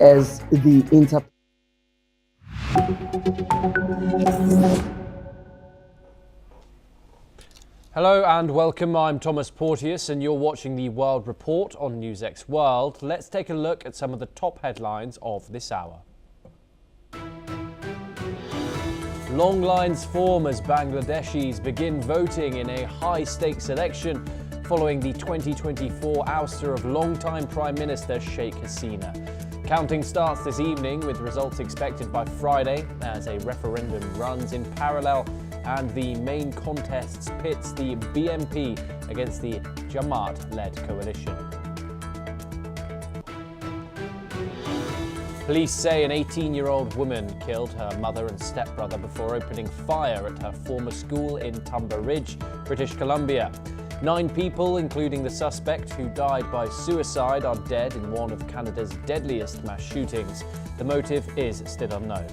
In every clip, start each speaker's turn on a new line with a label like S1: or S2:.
S1: as the
S2: Hello and welcome, I'm Thomas Porteous and you're watching the World Report on NewsX World. Let's take a look at some of the top headlines of this hour. Long lines form as Bangladeshis begin voting in a high-stakes election following the 2024 ouster of longtime Prime Minister Sheikh Hasina. Counting starts this evening with results expected by Friday as a referendum runs in parallel and the main contests pits the BNP against the Jamaat-led coalition. Police say an 18-year-old woman killed her mother and stepbrother before opening fire at her former school in Tumber Ridge, British Columbia. 9 people, including the suspect who died by suicide, are dead in one of Canada's deadliest mass shootings. The motive is still unknown.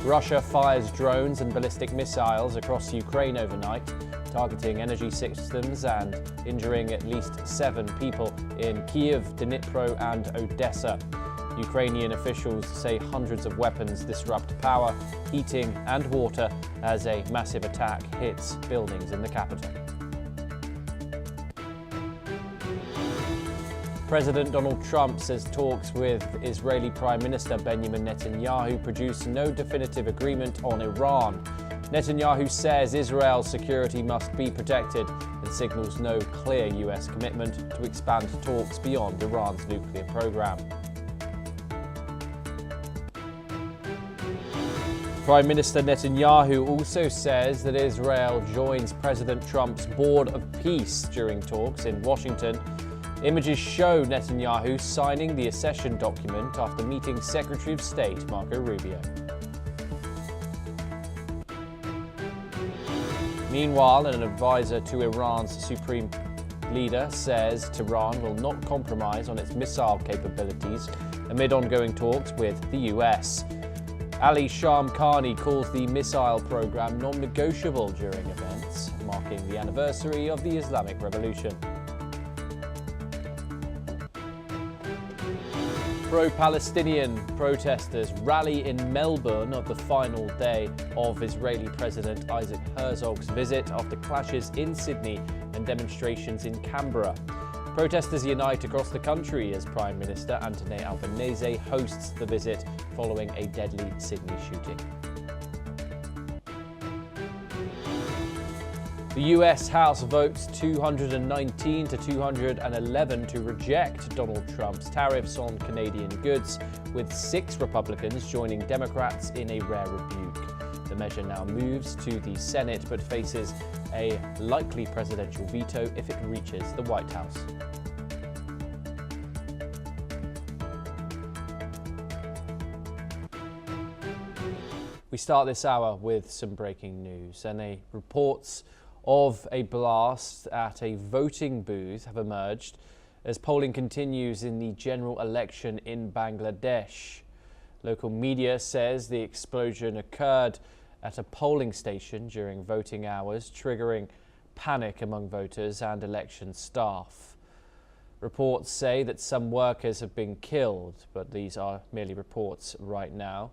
S2: Russia fires drones and ballistic missiles across Ukraine overnight, targeting energy systems and injuring at least 7 people in Kyiv, Dnipro and Odessa. Ukrainian officials say hundreds of weapons disrupt power, heating and water as a massive attack hits buildings in the capital. President Donald Trump says talks with Israeli Prime Minister Benjamin Netanyahu produced no definitive agreement on Iran. Netanyahu says Israel's security must be protected and signals no clear US commitment to expand talks beyond Iran's nuclear program. Prime Minister Netanyahu also says that Israel joins President Trump's Board of Peace during talks in Washington. Images show Netanyahu signing the accession document after meeting Secretary of State Marco Rubio. Meanwhile, an advisor to Iran's supreme leader says Tehran will not compromise on its missile capabilities amid ongoing talks with the US. Ali Shamkhani calls the missile program non-negotiable during events marking the anniversary of the Islamic Revolution. Pro-Palestinian protesters rally in Melbourne on the final day of Israeli President Isaac Herzog's visit after clashes in Sydney and demonstrations in Canberra. Protesters unite across the country as Prime Minister Anthony Albanese hosts the visit following a deadly Sydney shooting. The US House votes 219 to 211 to reject Donald Trump's tariffs on Canadian goods, with 6 Republicans joining Democrats in a rare rebuke. The measure now moves to the Senate but faces a likely presidential veto if it reaches the White House. We start this hour with some breaking news, and reports of a blast at a voting booth have emerged as polling continues in the general election in Bangladesh. Local media says the explosion occurred at a polling station during voting hours, triggering panic among voters and election staff. Reports say that some workers have been killed, but these are merely reports right now.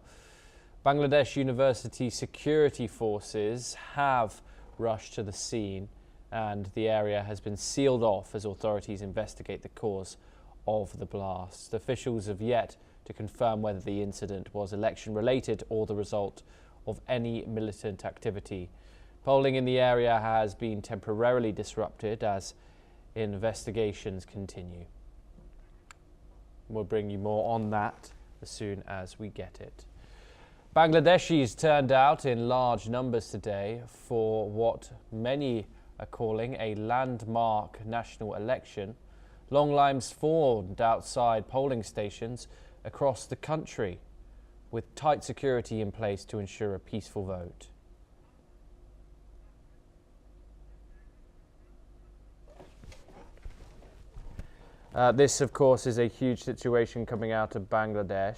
S2: Bangladesh University security forces have rushed to the scene and the area has been sealed off as authorities investigate the cause of the blast. Officials have yet to confirm whether the incident was election-related or the result of any militant activity. Polling in the area has been temporarily disrupted as investigations continue. We'll bring you more on that as soon as we get it. Bangladeshis turned out in large numbers today for what many are calling a landmark national election. Long lines formed outside polling stations across the country, with tight security in place to ensure a peaceful vote. This, of course, is a huge situation coming out of Bangladesh.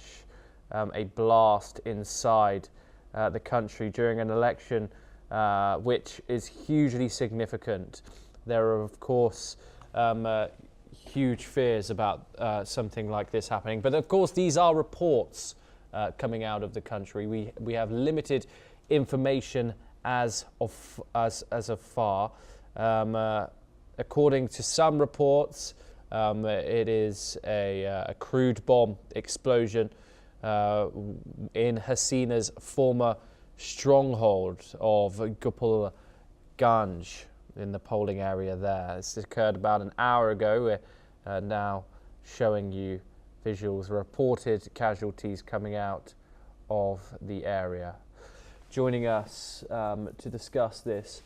S2: A blast inside the country during an election which is hugely significant. There are, of course, huge fears about something like this happening. But of course, these are reports coming out of the country. We have limited information as of far. According to some reports, it is a crude bomb explosion in Hasina's former stronghold of Gopal Ganj in the polling area there. This occurred about an hour ago. We're now showing you visuals, reported casualties coming out of the area. Joining us to discuss this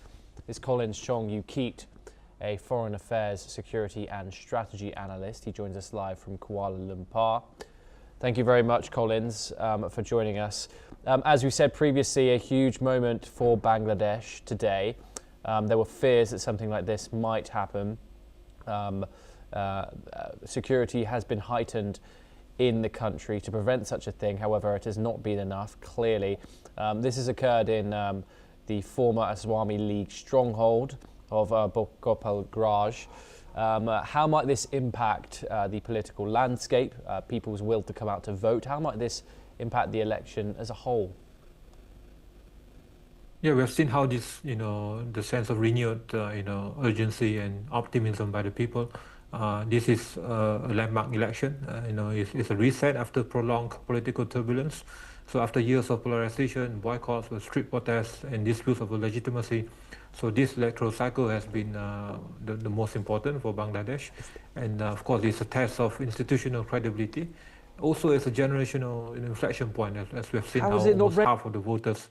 S2: is Collins Chong-Ukit, a foreign affairs, security and strategy analyst. He joins us live from Kuala Lumpur. Thank you very much, Collins, for joining us. As we said previously, a huge moment for Bangladesh today. There were fears that something like this might happen. Security has been heightened in the country to prevent such a thing. However, it has not been enough, clearly. This has occurred in the former Aswami League stronghold of Gopal Ganj. How might this impact the political landscape, people's will to come out to vote? How might this impact the election as a whole?
S1: Yeah, we have seen how this, the sense of renewed, urgency and optimism by the people. This is a landmark election. It's a reset after prolonged political turbulence. So after years of polarization, boycotts, street protests, and disputes over legitimacy, so this electoral cycle has been the most important for Bangladesh. And of course, it's a test of institutional credibility. Also, it's a generational inflection point, as we have seen how almost half of the voters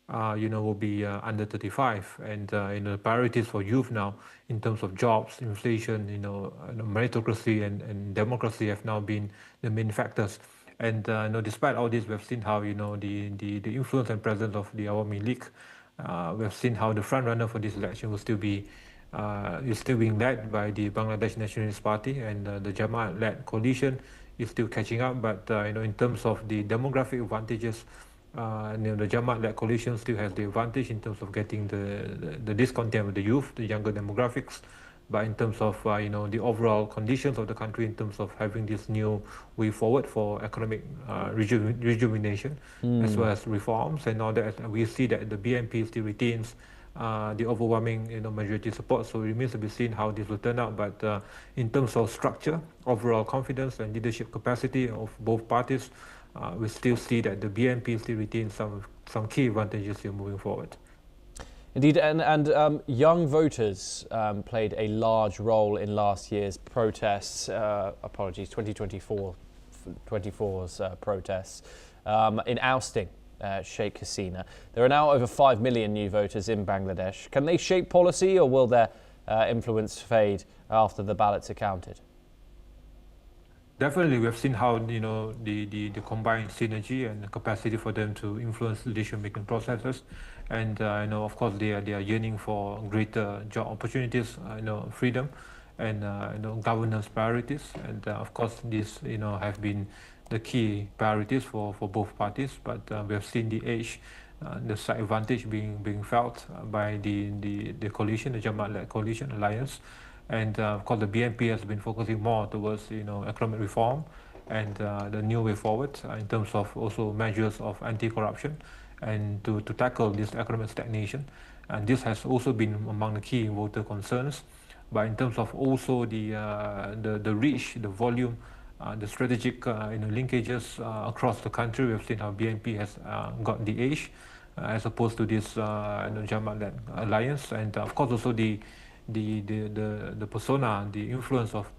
S1: will be under 35, and the priorities for youth now in terms of jobs, inflation, meritocracy and democracy have now been the main factors. And despite all this, we have seen how the influence and presence of the Awami League. We have seen how the front runner for this election will still be is still being led by the Bangladesh Nationalist Party, and the Jamaat-led coalition is still catching up. But in terms of the demographic advantages, the Jamaat-led coalition still has the advantage in terms of getting the discontent with the youth, the younger demographics. But in terms of the overall conditions of the country, in terms of having this new way forward for economic rejuvenation, as well as reforms and all that, we see that the BNP still retains the overwhelming majority support. So it remains to be seen how this will turn out. But in terms of structure, overall confidence and leadership capacity of both parties, we still see that the BNP still retains some key advantages here moving forward.
S2: Indeed, and young voters played a large role in last year's protests, 2024's protests, in ousting Sheikh Hasina. There are now over 5 million new voters in Bangladesh. Can they shape policy, or will their influence fade after the ballots are counted?
S1: Definitely, we have seen how the combined synergy and the capacity for them to influence decision-making processes, and of course they are yearning for greater job opportunities, freedom, and governance priorities, and of course these have been the key priorities for both parties. But we have seen the age, the side advantage being felt by the coalition, the Jamaat-led coalition alliance. And of course, the BNP has been focusing more towards economic reform and the new way forward in terms of also measures of anti-corruption and to tackle this economic stagnation. And this has also been among the key voter concerns. But in terms of also the reach, the volume, the strategic linkages across the country, we have seen how BNP has got the edge as opposed to this Jamaat-led alliance, and of course also the persona, the influence of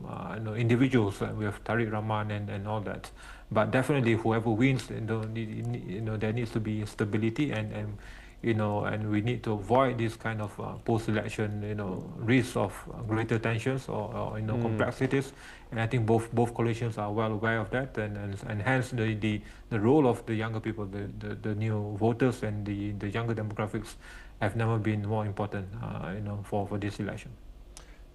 S1: individuals. We have Tariq Rahman and all that. But definitely, whoever wins, there needs to be stability, and we need to avoid this kind of post-election risk of greater tensions or complexities. And I think both coalitions are well aware of that, and hence the role of the younger people, the new voters and the younger demographics have never been more important, for this election.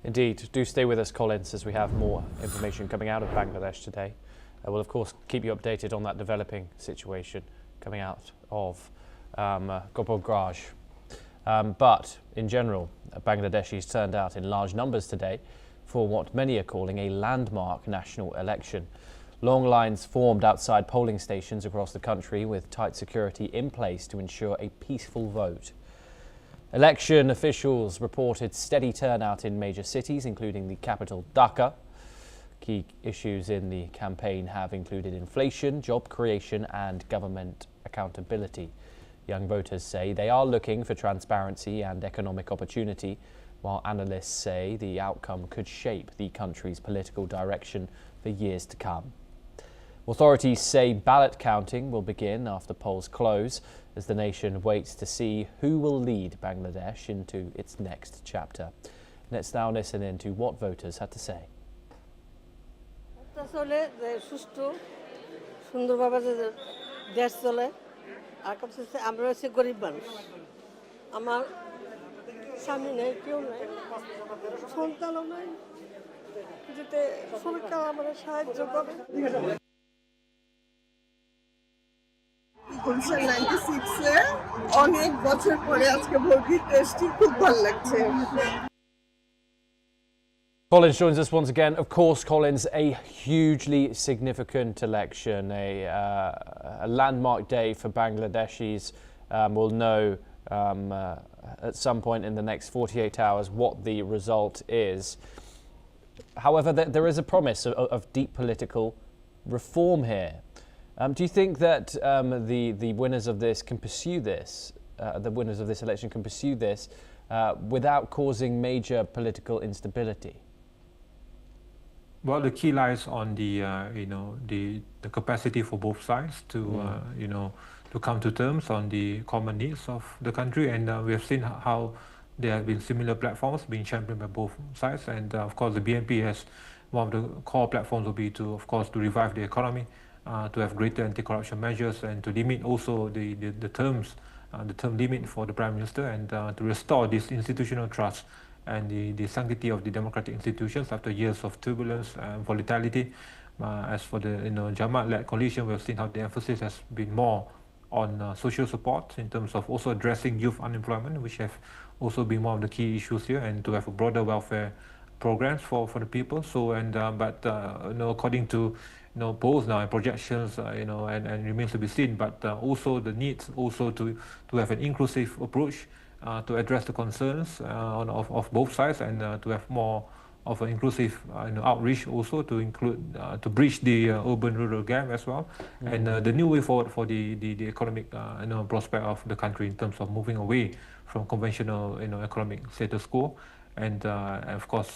S2: Indeed. Do stay with us, Collins, as we have more information coming out of Bangladesh today. We'll, of course, keep you updated on that developing situation coming out of Gopal Ganj. But in general, Bangladeshis turned out in large numbers today for what many are calling a landmark national election. Long lines formed outside polling stations across the country with tight security in place to ensure a peaceful vote. Election officials reported steady turnout in major cities, including the capital Dhaka. Key issues in the campaign have included inflation, job creation and government accountability. Young voters say they are looking for transparency and economic opportunity, while analysts say the outcome could shape the country's political direction for years to come. Authorities say ballot counting will begin after polls close as the nation waits to see who will lead Bangladesh into its next chapter. Let's now listen in to what voters had to say.
S3: করেছেন 96 এ অনেক বছর পরে আজকে vote দিতে এসেছি, খুব ভালো লাগছে।
S2: Collins joins us once again. Of course, Collins, a hugely significant election, a landmark day for Bangladeshis. We'll know at some point in the next 48 hours what the result is. However, there is a promise of deep political reform here. Do you think that the winners of this can pursue this, the winners of this election can pursue this without causing major political instability?
S1: Well, the key lies on the the capacity for both sides to to come to terms on the common needs of the country, and we have seen how there have been similar platforms being championed by both sides, and of course the BNP has one of the core platforms will be to, of course, to revive the economy, to have greater anti-corruption measures, and to limit also the term limit for the Prime Minister, and to restore this institutional trust and the sanctity of the democratic institutions after years of turbulence and volatility. As for the Jamaat-led coalition, we have seen how the emphasis has been more on social support in terms of also addressing youth unemployment, which have also been one of the key issues here, and to have a broader welfare programs for the people. So according to polls now and projections, and remains to be seen, but also the needs also to have an inclusive approach to address the concerns of both sides, and to have more of an inclusive outreach also to include to bridge the urban-rural gap as well, and the new way forward for the economic prospect of the country in terms of moving away from conventional economic status quo. And of course,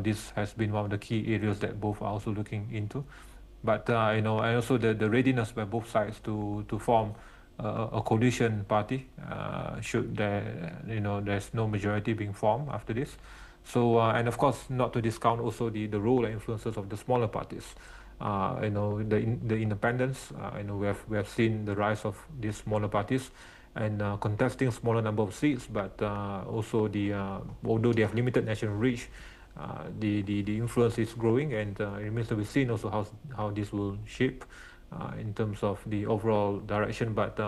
S1: this has been one of the key areas that both are also looking into. But and also the readiness by both sides to form a coalition party should there's no majority being formed after this. So and of course, not to discount also the role and influences of the smaller parties. The independents. We have seen the rise of these smaller parties and contesting smaller number of seats, but also although they have limited national reach, the influence is growing, and it remains to be seen also how this will shape in terms of the overall direction. But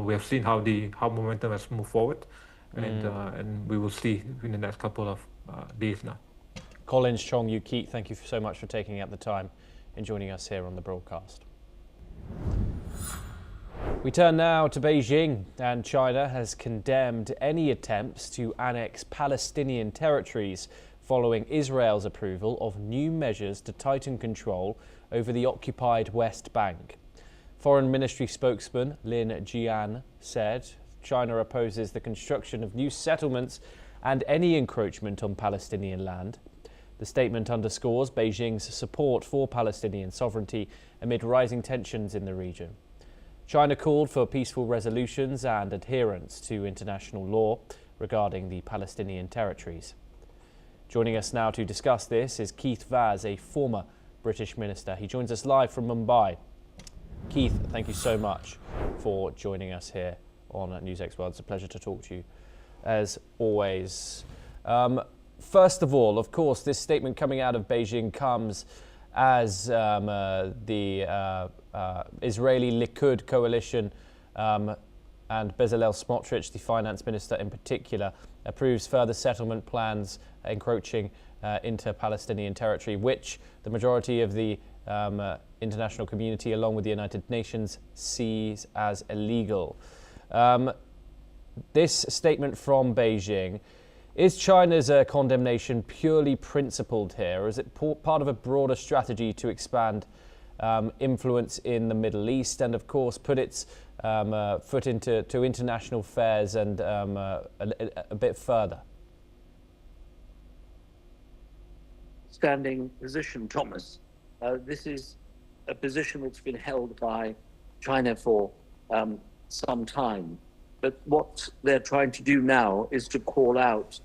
S1: we have seen how momentum has moved forward, and we will see in the next couple of days now.
S2: Collins Chong Yu Keat, thank you so much for taking out the time and joining us here on the broadcast. We turn now to Beijing, and China has condemned any attempts to annex Palestinian territories following Israel's approval of new measures to tighten control over the occupied West Bank. Foreign Ministry spokesman Lin Jian said China opposes the construction of new settlements and any encroachment on Palestinian land. The statement underscores Beijing's support for Palestinian sovereignty amid rising tensions in the region. China called for peaceful resolutions and adherence to international law regarding the Palestinian territories. Joining us now to discuss this is Keith Vaz, a former British minister. He joins us live from Mumbai. Keith, thank you so much for joining us here on NewsX World. It's a pleasure to talk to you, as always. First of all, of course, this statement coming out of Beijing comes as the Israeli Likud coalition and Bezalel Smotrich, the finance minister in particular, approves further settlement plans encroaching into Palestinian territory, which the majority of the international community, along with the United Nations, sees as illegal. This statement from Beijing, is China's condemnation purely principled here, or is it part of a broader strategy to expand influence in the Middle East and, of course, put its foot into international affairs and a bit further?
S4: Standing position, Thomas. This is a position that's been held by China for some time. But what they're trying to do now is to call out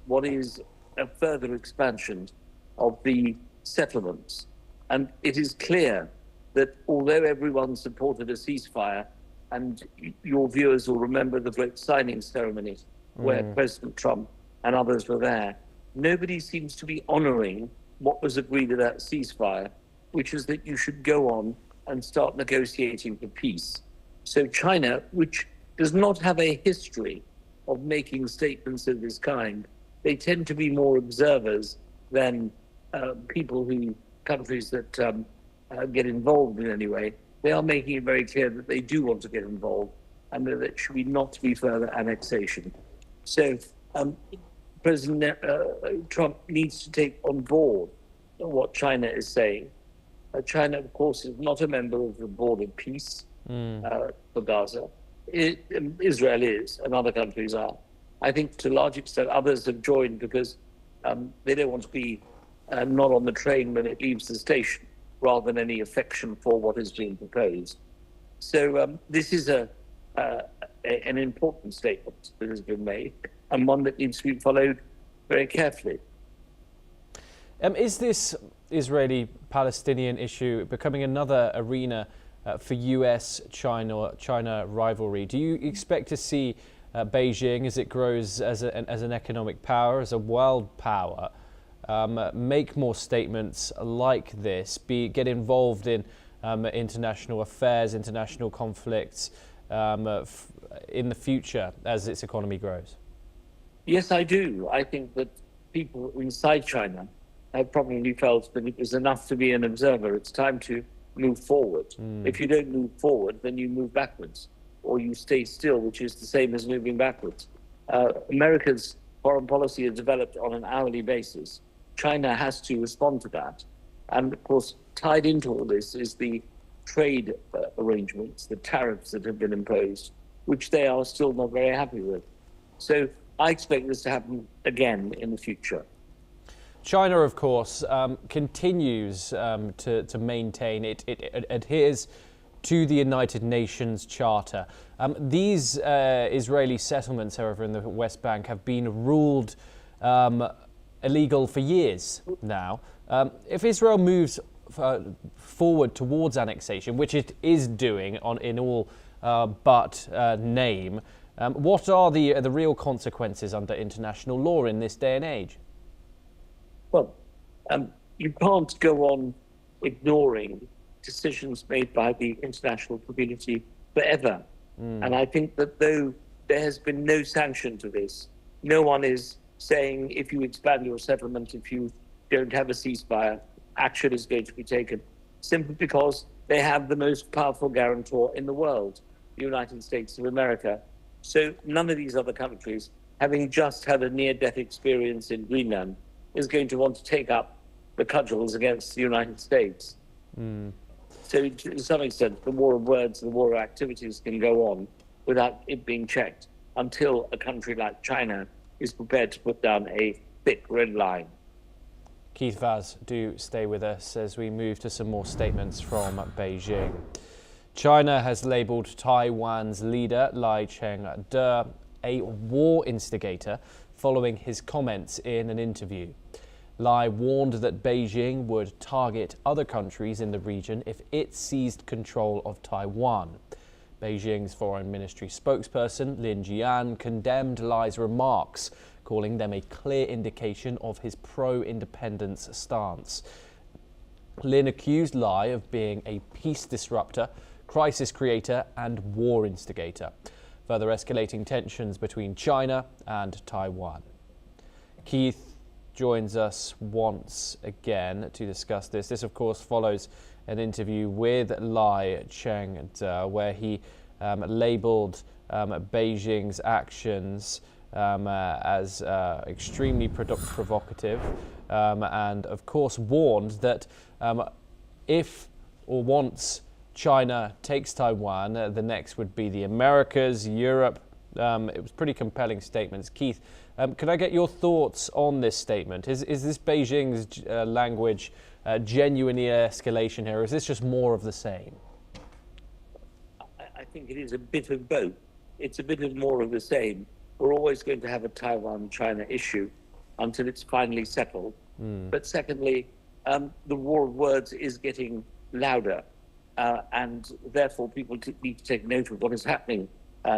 S4: what is a further expansion of the settlements. And it is clear that although everyone supported a ceasefire, and your viewers will remember the great signing ceremony where President Trump and others were there, nobody seems to be honoring what was agreed at that ceasefire, which is that you should go on and start negotiating for peace. So China, which does not have a history of making statements of this kind, they tend to be more observers than countries that get involved in any way. They are making it very clear that they do want to get involved and that there should not be further annexation. So President Trump needs to take on board what China is saying. China, of course, is not a member of the Board of Peace for Gaza. Israel is, and other countries are. I think to a large extent others have joined because they don't want to be not on the train when it leaves the station, rather than any affection for what is being proposed. So this is an important statement that has been made, and one that needs to be followed very carefully.
S2: Is this Israeli-Palestinian issue becoming another arena for US-China rivalry? Do you expect to see Beijing, as it grows as an economic power, as a world power, make more statements like this, get involved in international affairs, international conflicts in the future as its economy grows?
S4: Yes, I do. I think that people inside China have probably felt that it was enough to be an observer. It's time to move forward. If you don't move forward, then you move backwards, or you stay still, which is the same as moving backwards. America's foreign policy is developed on an hourly basis. China has to respond to that. And of course, tied into all this is the trade arrangements, the tariffs that have been imposed, which they are still not very happy with. So I expect this to happen again in the future.
S2: China, of course, continues to maintain it adheres to the United Nations Charter. These Israeli settlements, however, in the West Bank have been ruled illegal for years now. If Israel moves forward towards annexation, which it is doing in all but name, what are the real consequences under international law in this day and age?
S4: Well, you can't go on ignoring decisions made by the international community forever. And I think that though there has been no sanction to this, no one is saying if you expand your settlement, if you don't have a ceasefire, action is going to be taken, simply because they have the most powerful guarantor in the world, the United States of America. So none of these other countries, having just had a near-death experience in Greenland, is going to want to take up the cudgels against the United States. So to some extent, the war of words, the war of activities can go on without it being checked until a country like China is prepared to put down a thick red line.
S2: Keith Vaz, do stay with us as we move to some more statements from Beijing. China has labelled Taiwan's leader, Lai Ching-te, a war instigator following his comments in an interview. Lai warned that Beijing would target other countries in the region if it seized control of Taiwan. Beijing's foreign ministry spokesperson, Lin Jian, condemned Lai's remarks, calling them a clear indication of his pro-independence stance. Lin accused Lai of being a peace disruptor, crisis creator and war instigator, further escalating tensions between China and Taiwan. Keith, joins us once again to discuss this. This, of course, follows an interview with Lai Cheng-te, where he labelled Beijing's actions as extremely provocative, and of course warned that if or once China takes Taiwan, the next would be the Americas, Europe. It was pretty compelling statements. Keith, could I get your thoughts on this statement? Is this Beijing's language genuinely escalation here, or is this just more of the same?
S4: I think it is a bit of both. It's a bit of more of the same. We're always going to have a Taiwan-China issue until it's finally settled. But secondly, the war of words is getting louder, and therefore people need to take note of what is happening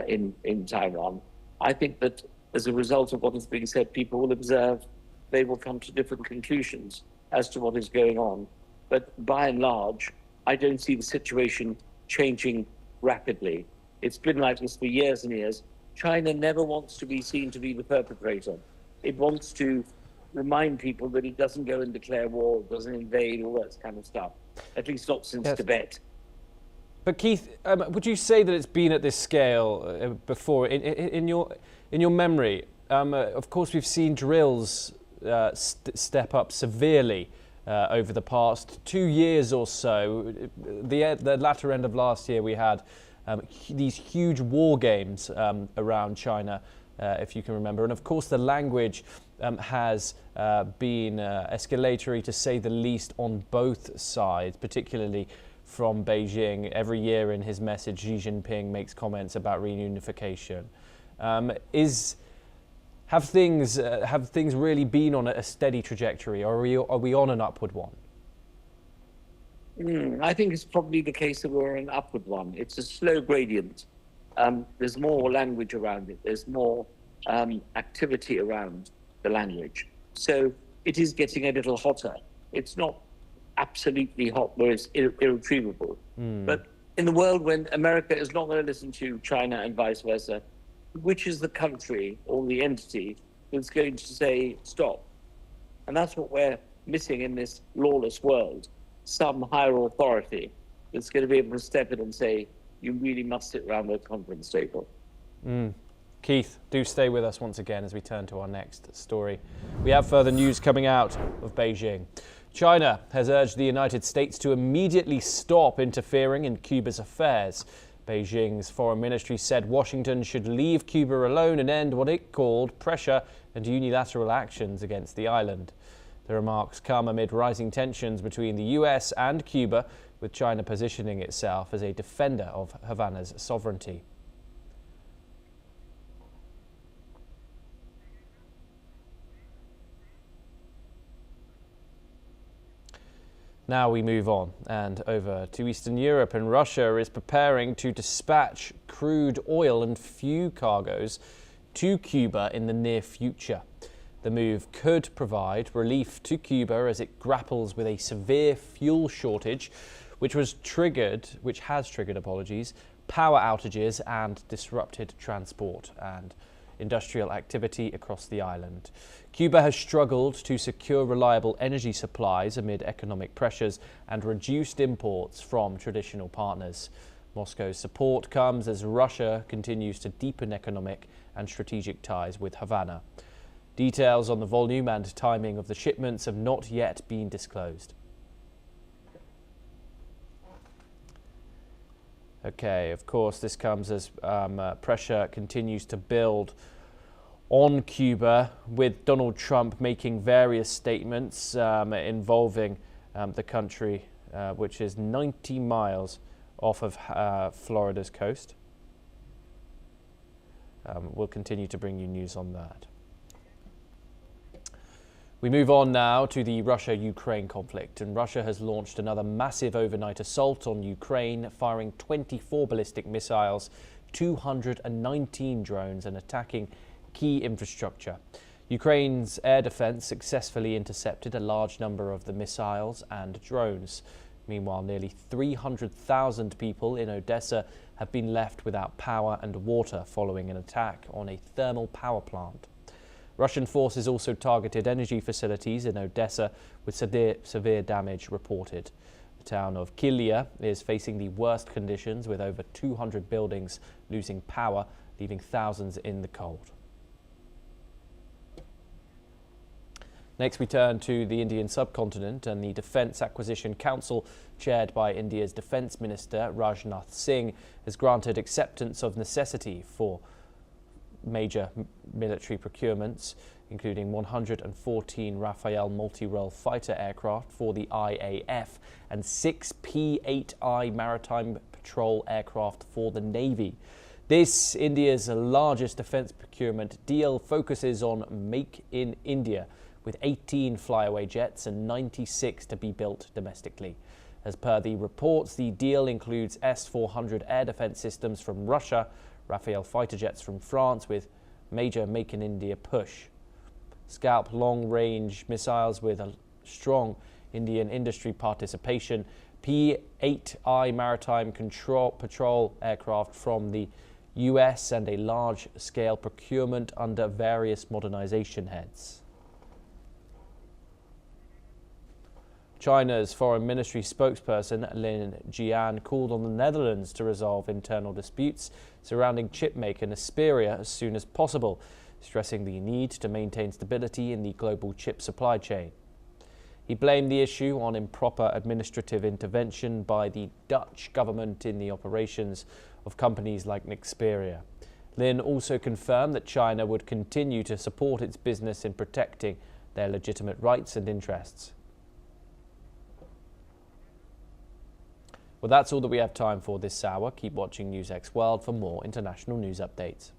S4: in Taiwan. I think that as a result of what is being said, people will observe, they will come to different conclusions as to what is going on. But by and large, I don't see the situation changing rapidly. It's been like this for years and years. China never wants to be seen to be the perpetrator. It wants to remind people that it doesn't go and declare war, doesn't invade, all that kind of stuff. At least not since Tibet.
S2: But Keith, would you say that it's been at this scale before? In your memory, of course, we've seen drills step up severely over the past 2 years or so. The latter end of last year, we had these huge war games around China, if you can remember. And of course, the language has been escalatory, to say the least, on both sides, particularly from Beijing. Every year in his message, Xi Jinping makes comments about reunification. Have things really been on a steady trajectory, or are we on an upward one?
S4: I think it's probably the case that we're an upward one. It's a slow gradient. There's more language around it. There's more activity around the language. So it is getting a little hotter. It's not absolutely hot where it's irretrievable. But in the world when America is not going to listen to China and vice versa, which is the country or the entity that's going to say stop? And that's what we're missing in this lawless world. Some higher authority that's going to be able to step in and say, you really must sit around the conference table.
S2: Keith, do stay with us once again as we turn to our next story. We have further news coming out of Beijing. China has urged the United States to immediately stop interfering in Cuba's affairs. Beijing's foreign ministry said Washington should leave Cuba alone and end what it called pressure and unilateral actions against the island. The remarks come amid rising tensions between the US and Cuba, with China positioning itself as a defender of Havana's sovereignty. Now we move on and over to Eastern Europe, and Russia is preparing to dispatch crude oil and fuel cargoes to Cuba in the near future. The move could provide relief to Cuba as it grapples with a severe fuel shortage, which has triggered power outages and disrupted transport and industrial activity across the island. Cuba has struggled to secure reliable energy supplies amid economic pressures and reduced imports from traditional partners. Moscow's support comes as Russia continues to deepen economic and strategic ties with Havana. Details on the volume and timing of the shipments have not yet been disclosed. Okay, of course, this comes as pressure continues to build on Cuba, with Donald Trump making various statements involving the country, which is 90 miles off of Florida's coast. We'll continue to bring you news on that. We move on now to the Russia-Ukraine conflict, and Russia has launched another massive overnight assault on Ukraine, firing 24 ballistic missiles, 219 drones, and attacking key infrastructure. Ukraine's air defense successfully intercepted a large number of the missiles and drones. Meanwhile, nearly 300,000 people in Odessa have been left without power and water following an attack on a thermal power plant. Russian forces also targeted energy facilities in Odessa, with severe damage reported. The town of Kilia is facing the worst conditions, with over 200 buildings losing power, leaving thousands in the cold. Next, we turn to the Indian subcontinent, and the Defence Acquisition Council, chaired by India's Defence Minister Rajnath Singh, has granted acceptance of necessity for major military procurements, including 114 Rafale multi-role fighter aircraft for the IAF and 6 P-8I maritime patrol aircraft for the Navy. This, India's largest defence procurement deal, focuses on Make in India, with 18 flyaway jets and 96 to be built domestically. As per the reports, the deal includes S-400 air defence systems from Russia, Rafale fighter jets from France, with major Make in India push, Scalp long-range missiles with a strong Indian industry participation, P-8I maritime patrol aircraft from the US, and a large-scale procurement under various modernisation heads. China's Foreign Ministry spokesperson Lin Jian called on the Netherlands to resolve internal disputes surrounding chipmaker Nisperia as soon as possible, stressing the need to maintain stability in the global chip supply chain. He blamed the issue on improper administrative intervention by the Dutch government in the operations of companies like Nisperia. Lin also confirmed that China would continue to support its business in protecting their legitimate rights and interests. Well, that's all that we have time for this hour. Keep watching NewsX World for more international news updates.